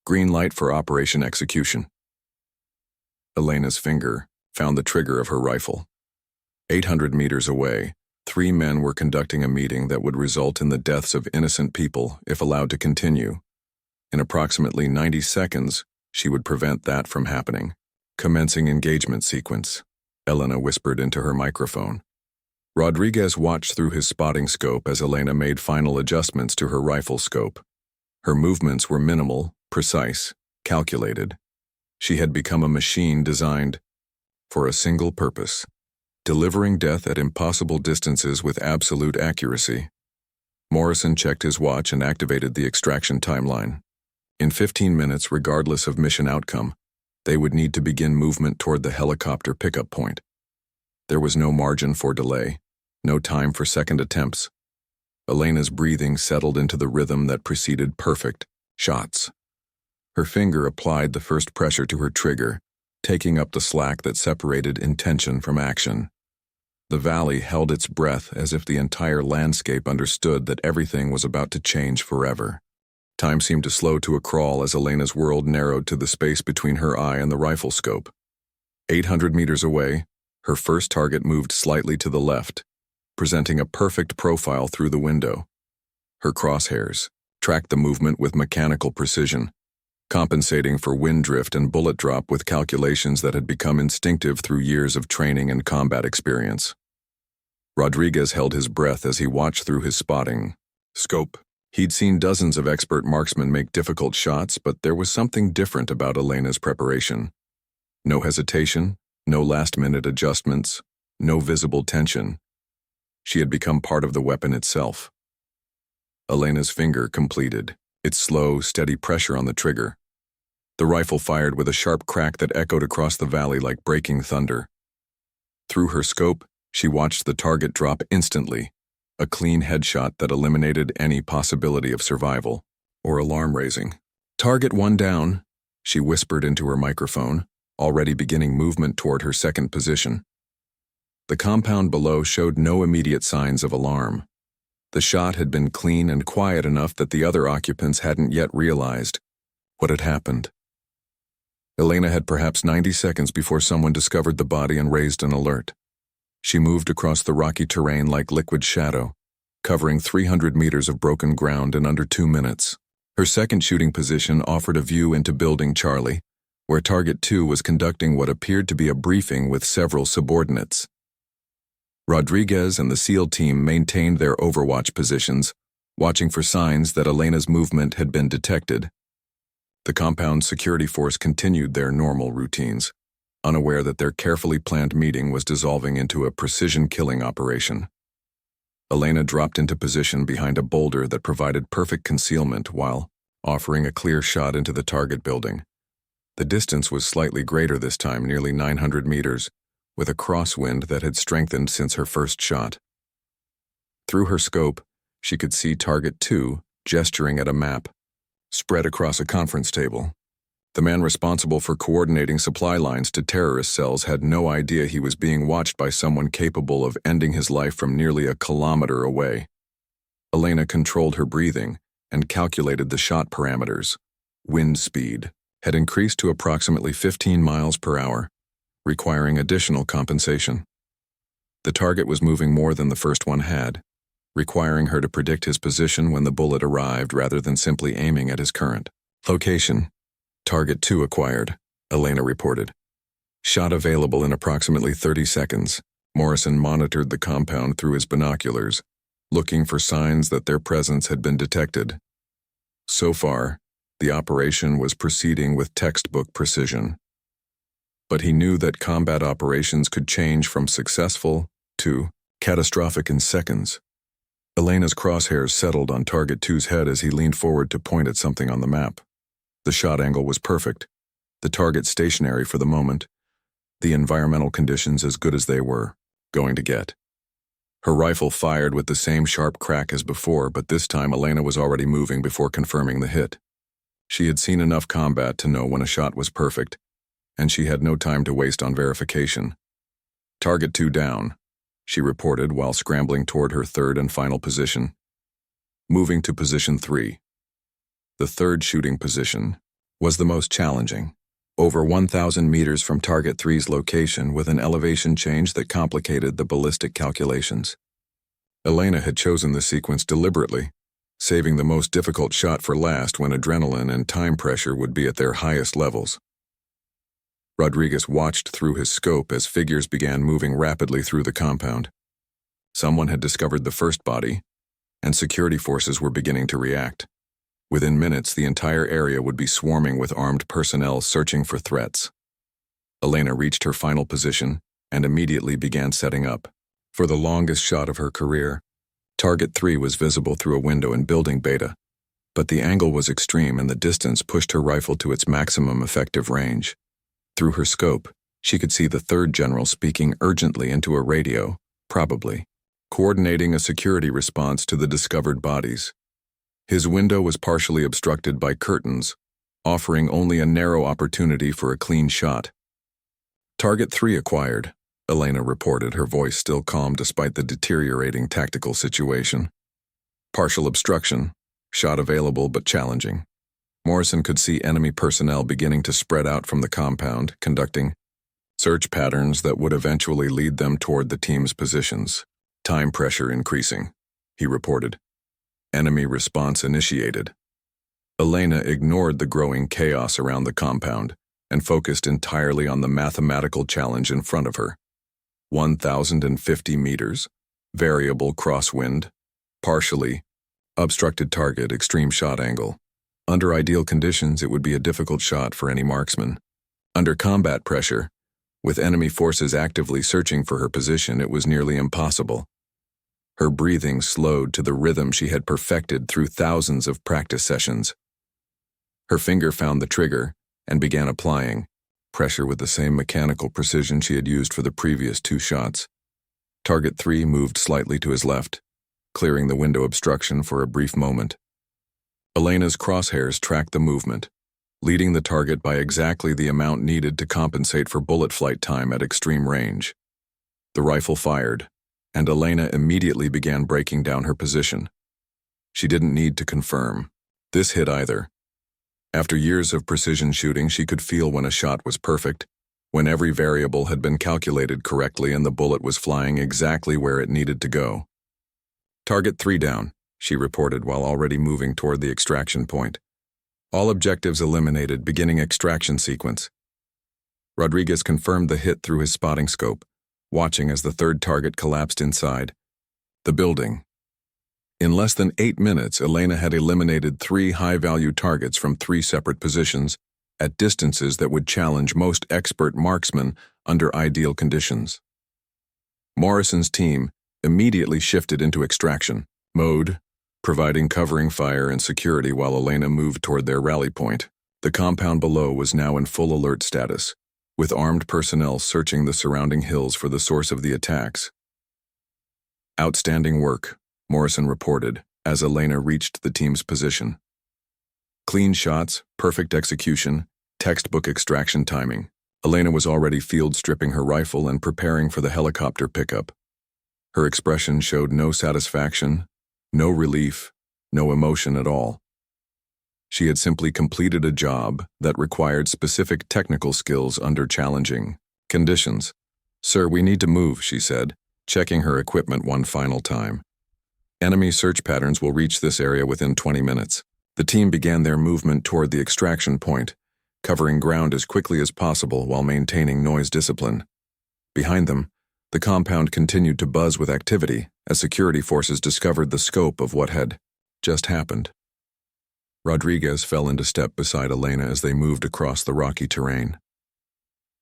Green light for operation execution. Elena's finger found the trigger of her rifle. 800 meters away, 3 men were conducting a meeting that would result in the deaths of innocent people if allowed to continue. In approximately 90 seconds, she would prevent that from happening. Commencing engagement sequence, Elena whispered into her microphone. Rodriguez watched through his spotting scope as Elena made final adjustments to her rifle scope. Her movements were minimal, precise, calculated. She had become a machine designed for a single purpose: delivering death at impossible distances with absolute accuracy. Morrison checked his watch and activated the extraction timeline. In 15 minutes, regardless of mission outcome, they would need to begin movement toward the helicopter pickup point. There was no margin for delay, no time for second attempts. Elena's breathing settled into the rhythm that preceded perfect shots. Her finger applied the first pressure to her trigger, taking up the slack that separated intention from action. The valley held its breath as if the entire landscape understood that everything was about to change forever. Time seemed to slow to a crawl as Elena's world narrowed to the space between her eye and the rifle scope. 800 meters away, her first target moved slightly to the left, presenting a perfect profile through the window. Her crosshairs tracked the movement with mechanical precision, compensating for wind drift and bullet drop with calculations that had become instinctive through years of training and combat experience. Rodriguez held his breath as he watched through his spotting scope. He'd seen dozens of expert marksmen make difficult shots, but there was something different about Elena's preparation. No hesitation, no last-minute adjustments, no visible tension. She had become part of the weapon itself. Elena's finger completed its slow, steady pressure on the trigger. The rifle fired with a sharp crack that echoed across the valley like breaking thunder. Through her scope, she watched the target drop instantly, a clean headshot that eliminated any possibility of survival or alarm raising. Target 1 down, she whispered into her microphone, already beginning movement toward her second position. The compound below showed no immediate signs of alarm. The shot had been clean and quiet enough that the other occupants hadn't yet realized what had happened. Elena had perhaps 90 seconds before someone discovered the body and raised an alert. She moved across the rocky terrain like liquid shadow, covering 300 meters of broken ground in under 2 minutes. Her second shooting position offered a view into Building Charlie, where Target 2 was conducting what appeared to be a briefing with several subordinates. Rodriguez and the SEAL team maintained their overwatch positions, watching for signs that Elena's movement had been detected. The compound's security force continued their normal routines, unaware that their carefully planned meeting was dissolving into a precision-killing operation. Elena dropped into position behind a boulder that provided perfect concealment while offering a clear shot into the target building. The distance was slightly greater this time, nearly 900 meters, with a crosswind that had strengthened since her first shot. Through her scope, she could see Target 2 gesturing at a map, spread across a conference table. The man responsible for coordinating supply lines to terrorist cells had no idea he was being watched by someone capable of ending his life from nearly a kilometer away. Elena controlled her breathing and calculated the shot parameters. Wind speed had increased to approximately 15 miles per hour, requiring additional compensation. The target was moving more than the first one had, requiring her to predict his position when the bullet arrived rather than simply aiming at his current location. Target 2 acquired, Elena reported. Shot available in approximately 30 seconds. Morrison monitored the compound through his binoculars, looking for signs that their presence had been detected. So far, the operation was proceeding with textbook precision. But he knew that combat operations could change from successful to catastrophic in seconds. Elena's crosshairs settled on Target 2's head as he leaned forward to point at something on the map. The shot angle was perfect, the target stationary for the moment, the environmental conditions as good as they were going to get. Her rifle fired with the same sharp crack as before, but this time Elena was already moving before confirming the hit. She had seen enough combat to know when a shot was perfect, and she had no time to waste on verification. Target 2 down, she reported while scrambling toward her third and final position. Moving to position 3. The third shooting position was the most challenging, over 1,000 meters from Target 3's location with an elevation change that complicated the ballistic calculations. Elena had chosen the sequence deliberately, saving the most difficult shot for last when adrenaline and time pressure would be at their highest levels. Rodriguez watched through his scope as figures began moving rapidly through the compound. Someone had discovered the first body, and security forces were beginning to react. Within minutes, the entire area would be swarming with armed personnel searching for threats. Elena reached her final position and immediately began setting up. For the longest shot of her career, Target 3 was visible through a window in building beta, but the angle was extreme and the distance pushed her rifle to its maximum effective range. Through her scope, she could see the third general speaking urgently into a radio, probably coordinating a security response to the discovered bodies. His window was partially obstructed by curtains, offering only a narrow opportunity for a clean shot. Target 3 acquired, Elena reported, her voice still calm despite the deteriorating tactical situation. Partial obstruction, shot available but challenging. Morrison could see enemy personnel beginning to spread out from the compound, conducting search patterns that would eventually lead them toward the team's positions. Time pressure increasing, he reported. Enemy response initiated. Elena ignored the growing chaos around the compound and focused entirely on the mathematical challenge in front of her. 1,050 meters, variable crosswind, partially obstructed target, extreme shot angle. Under ideal conditions, it would be a difficult shot for any marksman. Under combat pressure, with enemy forces actively searching for her position, it was nearly impossible. Her breathing slowed to the rhythm she had perfected through thousands of practice sessions. Her finger found the trigger and began applying pressure with the same mechanical precision she had used for the previous 2 shots. Target 3 moved slightly to his left, clearing the window obstruction for a brief moment. Elena's crosshairs tracked the movement, leading the target by exactly the amount needed to compensate for bullet flight time at extreme range. The rifle fired, and Elena immediately began breaking down her position. She didn't need to confirm this hit either. After years of precision shooting, she could feel when a shot was perfect, when every variable had been calculated correctly and the bullet was flying exactly where it needed to go. Target 3 down, she reported while already moving toward the extraction point. All objectives eliminated, beginning extraction sequence. Rodriguez confirmed the hit through his spotting scope, watching as the third target collapsed inside the building. In less than 8 minutes, Elena had eliminated 3 high-value targets from 3 separate positions at distances that would challenge most expert marksmen under ideal conditions. Morrison's team immediately shifted into extraction mode, providing covering fire and security while Elena moved toward their rally point. The compound below was now in full alert status, with armed personnel searching the surrounding hills for the source of the attacks. "Outstanding work," Morrison reported as Elena reached the team's position. "Clean shots, perfect execution, textbook extraction timing." Elena was already field stripping her rifle and preparing for the helicopter pickup. Her expression showed no satisfaction, no relief, no emotion at all. She had simply completed a job that required specific technical skills under challenging conditions. "Sir, we need to move," she said, checking her equipment one final time. "Enemy search patterns will reach this area within 20 minutes. The team began their movement toward the extraction point, covering ground as quickly as possible while maintaining noise discipline. Behind them, the compound continued to buzz with activity as security forces discovered the scope of what had just happened. Rodriguez fell into step beside Elena as they moved across the rocky terrain.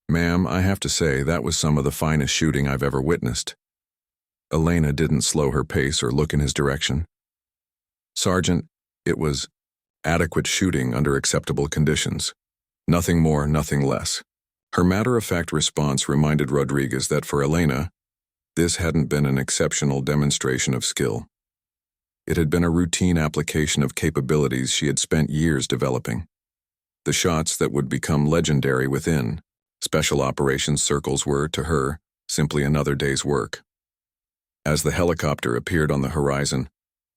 "Ma'am, I have to say that was some of the finest shooting I've ever witnessed." Elena didn't slow her pace or look in his direction. "Sergeant, it was adequate shooting under acceptable conditions. Nothing more, nothing less." Her matter-of-fact response reminded Rodriguez that for Elena, this hadn't been an exceptional demonstration of skill. It had been a routine application of capabilities she had spent years developing. The shots that would become legendary within special operations circles were, to her, simply another day's work. As the helicopter appeared on the horizon,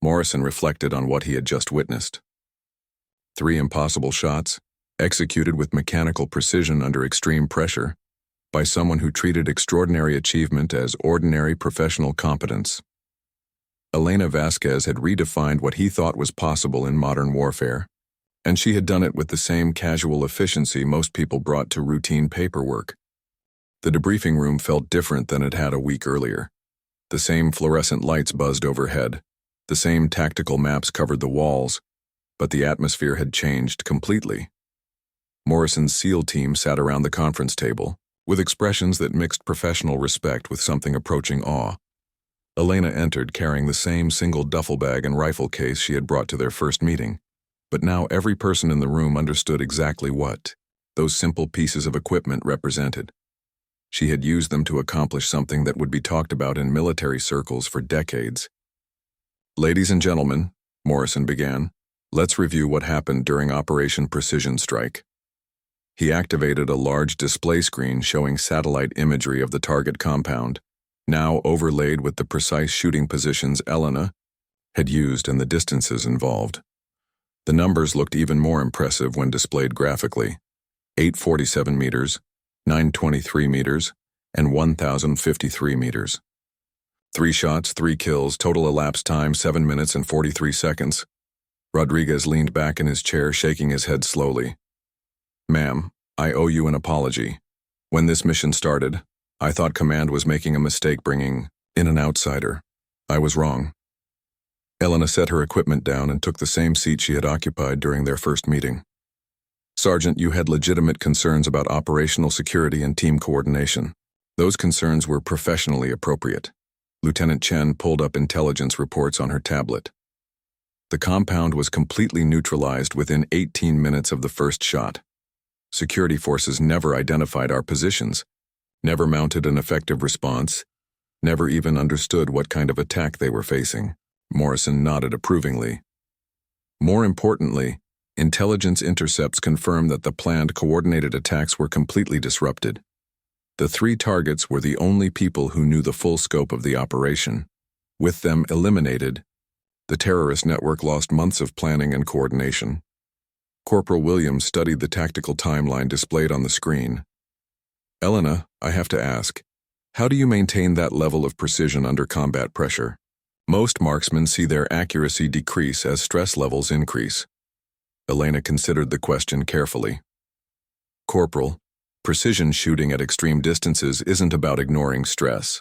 Morrison reflected on what he had just witnessed. 3 impossible shots, executed with mechanical precision under extreme pressure, by someone who treated extraordinary achievement as ordinary professional competence. Elena Vasquez had redefined what he thought was possible in modern warfare, and she had done it with the same casual efficiency most people brought to routine paperwork. The debriefing room felt different than it had a week earlier. The same fluorescent lights buzzed overhead, the same tactical maps covered the walls, but the atmosphere had changed completely. Morrison's SEAL team sat around the conference table, with expressions that mixed professional respect with something approaching awe. Elena entered carrying the same single duffel bag and rifle case she had brought to their first meeting, but now every person in the room understood exactly what those simple pieces of equipment represented. She had used them to accomplish something that would be talked about in military circles for decades. "Ladies and gentlemen," Morrison began, "let's review what happened during Operation Precision Strike." He activated a large display screen showing satellite imagery of the target compound, now overlaid with the precise shooting positions Elena had used and the distances involved. The numbers looked even more impressive when displayed graphically: 847 meters, 923 meters, and 1,053 meters. 3 shots, 3 kills, total elapsed time 7 minutes and 43 seconds. Rodriguez leaned back in his chair, shaking his head slowly. "Ma'am, I owe you an apology. When this mission started, I thought Command was making a mistake bringing in an outsider. I was wrong." Elena set her equipment down and took the same seat she had occupied during their first meeting. "Sergeant, you had legitimate concerns about operational security and team coordination. Those concerns were professionally appropriate." Lieutenant Chen pulled up intelligence reports on her tablet. "The compound was completely neutralized within 18 minutes of the first shot. Security forces never identified our positions, never mounted an effective response, never even understood what kind of attack they were facing." Morrison nodded approvingly. "More importantly, intelligence intercepts confirmed that the planned coordinated attacks were completely disrupted. The 3 targets were the only people who knew the full scope of the operation. With them eliminated, the terrorist network lost months of planning and coordination." Corporal Williams studied the tactical timeline displayed on the screen. "Elena, I have to ask, how do you maintain that level of precision under combat pressure? Most marksmen see their accuracy decrease as stress levels increase." Elena considered the question carefully. "Corporal, precision shooting at extreme distances isn't about ignoring stress.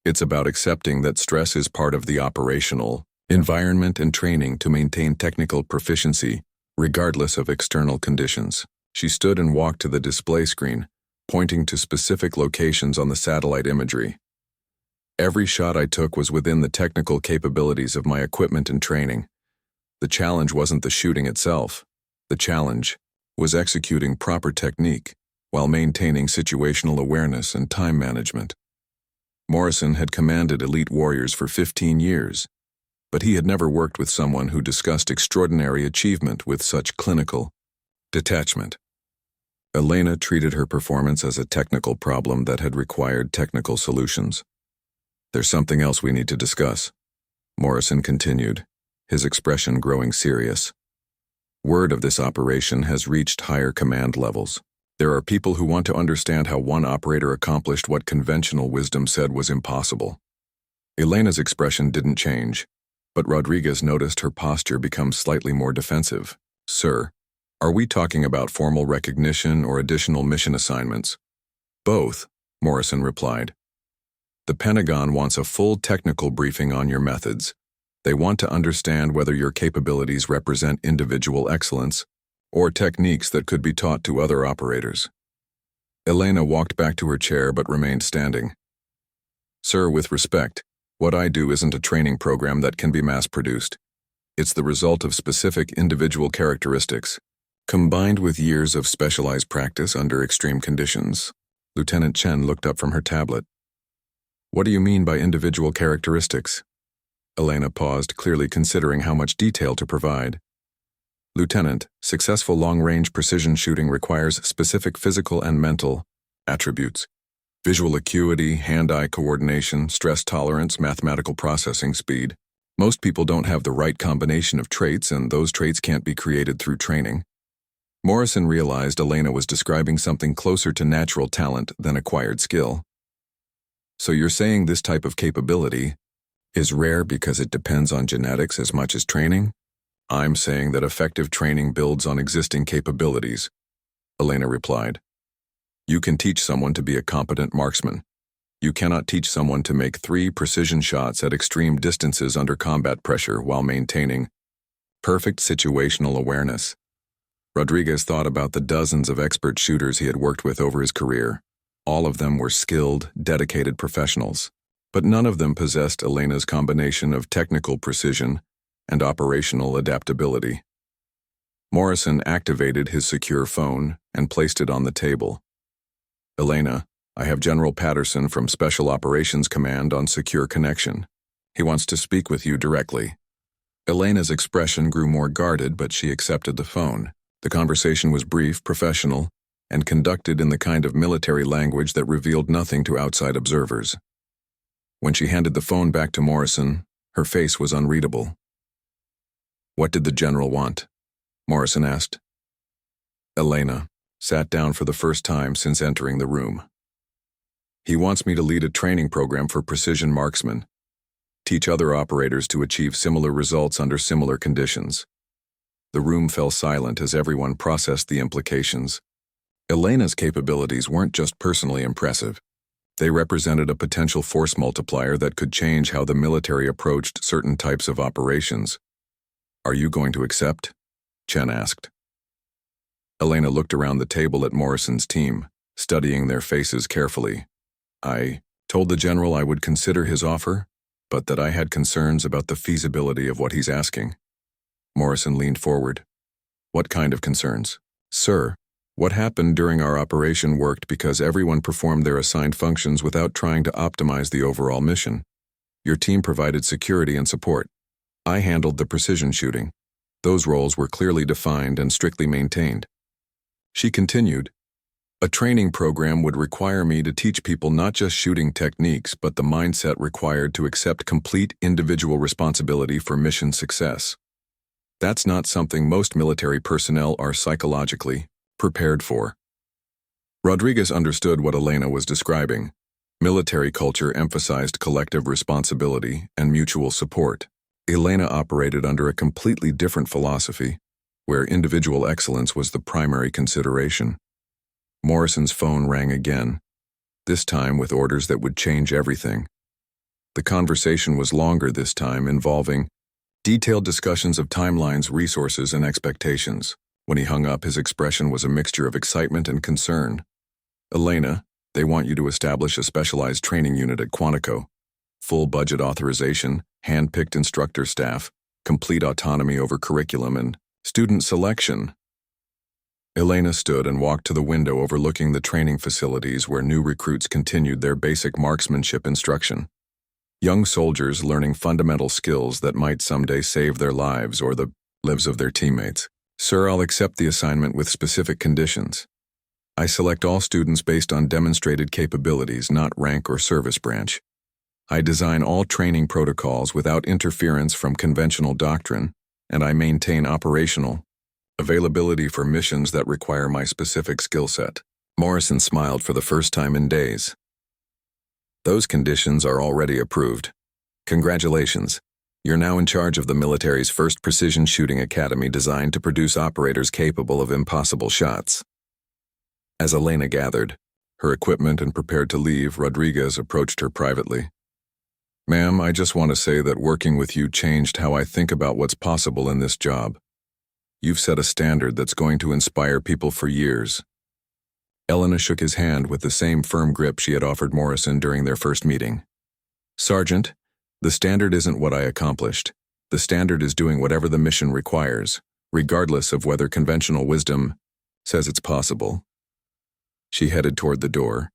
It's about accepting that stress is part of the operational environment and training to maintain technical proficiency, regardless of external conditions. She stood and walked to the display screen, pointing to specific locations on the satellite imagery. Every shot I took was within the technical capabilities of my equipment and training. The challenge wasn't the shooting itself. The challenge was executing proper technique while maintaining situational awareness and time management. Morrison had commanded elite warriors for 15 years, but he had never worked with someone who discussed extraordinary achievement with such clinical detachment. Elena treated her performance as a technical problem that had required technical solutions. "There's something else we need to discuss," Morrison continued, his expression growing serious. "Word of this operation has reached higher command levels. There are people who want to understand how one operator accomplished what conventional wisdom said was impossible." Elena's expression didn't change, but Rodriguez noticed her posture become slightly more defensive. "Sir, are we talking about formal recognition or additional mission assignments?" "Both," Morrison replied. "The Pentagon wants a full technical briefing on your methods. They want to understand whether your capabilities represent individual excellence or techniques that could be taught to other operators." Elena walked back to her chair but remained standing. "Sir, with respect, what I do isn't a training program that can be mass-produced. It's the result of specific individual characteristics, combined with years of specialized practice under extreme conditions." Lieutenant Chen looked up from her tablet. "What do you mean by individual characteristics?" Elena paused, clearly considering how much detail to provide. "Lieutenant, successful long-range precision shooting requires specific physical and mental attributes. Visual acuity, hand-eye coordination, stress tolerance, mathematical processing speed. Most people don't have the right combination of traits, and those traits can't be created through training." Morrison realized Elena was describing something closer to natural talent than acquired skill. "So you're saying this type of capability is rare because it depends on genetics as much as training?" "I'm saying that effective training builds on existing capabilities," Elena replied. "You can teach someone to be a competent marksman. You cannot teach someone to make 3 precision shots at extreme distances under combat pressure while maintaining perfect situational awareness." Rodriguez thought about the dozens of expert shooters he had worked with over his career. All of them were skilled, dedicated professionals, but none of them possessed Elena's combination of technical precision and operational adaptability. Morrison activated his secure phone and placed it on the table. "Elena, I have General Patterson from Special Operations Command on secure connection. He wants to speak with you directly." Elena's expression grew more guarded, but she accepted the phone. The conversation was brief, professional, and conducted in the kind of military language that revealed nothing to outside observers. When she handed the phone back to Morrison, her face was unreadable. "What did the general want?" Morrison asked. Elena sat down for the first time since entering the room. "He wants me to lead a training program for precision marksmen, teach other operators to achieve similar results under similar conditions." The room fell silent as everyone processed the implications. Elena's capabilities weren't just personally impressive. They represented a potential force multiplier that could change how the military approached certain types of operations. "Are you going to accept?" Chen asked. Elena looked around the table at Morrison's team, studying their faces carefully. "I told the general I would consider his offer, but that I had concerns about the feasibility of what he's asking." Morrison leaned forward. "What kind of concerns?" "Sir, what happened during our operation worked because everyone performed their assigned functions without trying to optimize the overall mission. Your team provided security and support. I handled the precision shooting. Those roles were clearly defined and strictly maintained." She continued, "A training program would require me to teach people not just shooting techniques but the mindset required to accept complete individual responsibility for mission success. That's not something most military personnel are psychologically prepared for." Rodriguez understood what Elena was describing. Military culture emphasized collective responsibility and mutual support. Elena operated under a completely different philosophy, where individual excellence was the primary consideration. Morrison's phone rang again, this time with orders that would change everything. The conversation was longer this time, involving Detailed discussions of timelines, resources, and expectations. When he hung up, his expression was a mixture of excitement and concern. Elena, they want you to establish a specialized training unit at Quantico. Full budget authorization, hand-picked instructor staff, complete autonomy over curriculum and student selection. Elena stood and walked to the window overlooking the training facilities where new recruits continued their basic marksmanship instruction. Young soldiers learning fundamental skills that might someday save their lives or the lives of their teammates. Sir, I'll accept the assignment with specific conditions. I select all students based on demonstrated capabilities, not rank or service branch. I design all training protocols without interference from conventional doctrine, and I maintain operational availability for missions that require my specific skill set. Morrison smiled for the first time in days. Those conditions are already approved. Congratulations. You're now in charge of the military's first precision shooting academy designed to produce operators capable of impossible shots. As Elena gathered her equipment and prepared to leave, Rodriguez approached her privately. Ma'am, I just want to say that working with you changed how I think about what's possible in this job. You've set a standard that's going to inspire people for years. Elena shook his hand with the same firm grip she had offered Morrison during their first meeting. Sergeant, the standard isn't what I accomplished. The standard is doing whatever the mission requires, regardless of whether conventional wisdom says it's possible. She headed toward the door,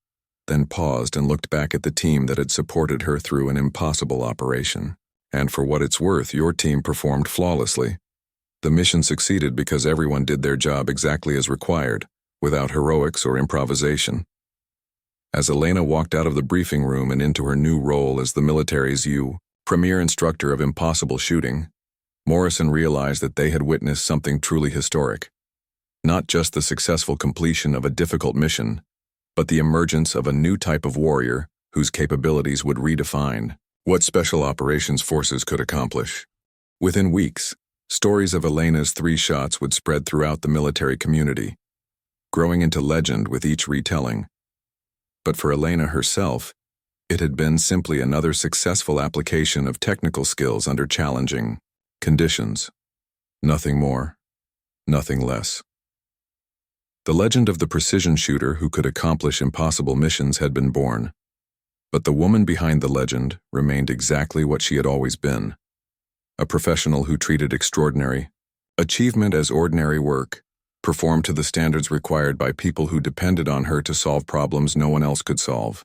then paused and looked back at the team that had supported her through an impossible operation. And for what it's worth, your team performed flawlessly. The mission succeeded because everyone did their job exactly as required, without heroics or improvisation. As Elena walked out of the briefing room and into her new role as the military's premier instructor of impossible shooting, Morrison realized that they had witnessed something truly historic. Not just the successful completion of a difficult mission, but the emergence of a new type of warrior whose capabilities would redefine what special operations forces could accomplish. Within weeks, stories of Elena's 3 shots would spread throughout the military community, growing into legend with each retelling. But for Elena herself, it had been simply another successful application of technical skills under challenging conditions. Nothing more, nothing less. The legend of the precision shooter who could accomplish impossible missions had been born. But the woman behind the legend remained exactly what she had always been. A professional who treated extraordinary achievement as ordinary work, performed to the standards required by people who depended on her to solve problems no one else could solve.